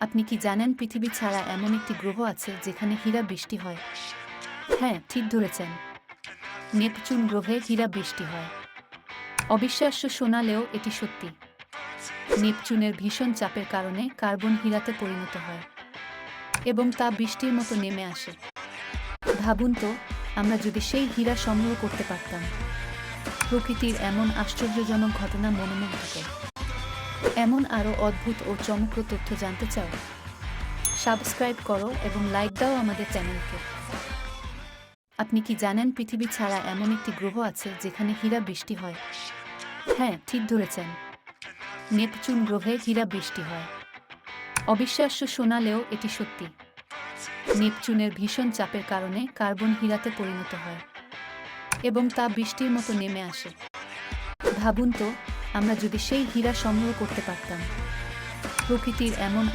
আপনি কি জানেন পৃথিবী ছাড়া এমন একটি গ্রহ আছে যেখানে হীরা বৃষ্টি হয়? হ্যাঁ, ঠিক ধরেছেন। নেপচুন গ্রহে হীরা বৃষ্টি হয়। অবিশ্বাস্য শোনালেও এটি সত্যি। নেপচুনের ভীষণ চাপের কারণে কার্বন হীরাতে পরিণত হয় এবং তা বৃষ্টির মতো নেমে আসে। ভাবুন তো, আমরা যদি সেই হীরা সংগ্রহ করতে পারতাম। প্রকৃতির এমন আশ্চর্যজনক ঘটনা মনোমুগ্ধকর। এমন আরও অদ্ভুত ও চমকপ্রদ তথ্য জানতে চাও? সাবস্ক্রাইব করো এবং লাইক দাও আমাদের চ্যানেলকে। আপনি কি জানেন পৃথিবী ছাড়া এমন একটি গ্রহ আছে যেখানে হীরা বৃষ্টি হয়? হ্যাঁ, ঠিক ধরেছেন। নেপচুন গ্রহে হীরা বৃষ্টি হয়। অবিশ্বাস্য শোনালেও এটি সত্যি। নেপচুনের ভীষণ চাপের কারণে কার্বন হীরাতে পরিণত হয় এবং তা বৃষ্টির মতো নেমে আসে। ভাবুন তো, আমরা যদি সেই হীরা সংগ্রহ করতে পারতাম। প্রকৃতির এমন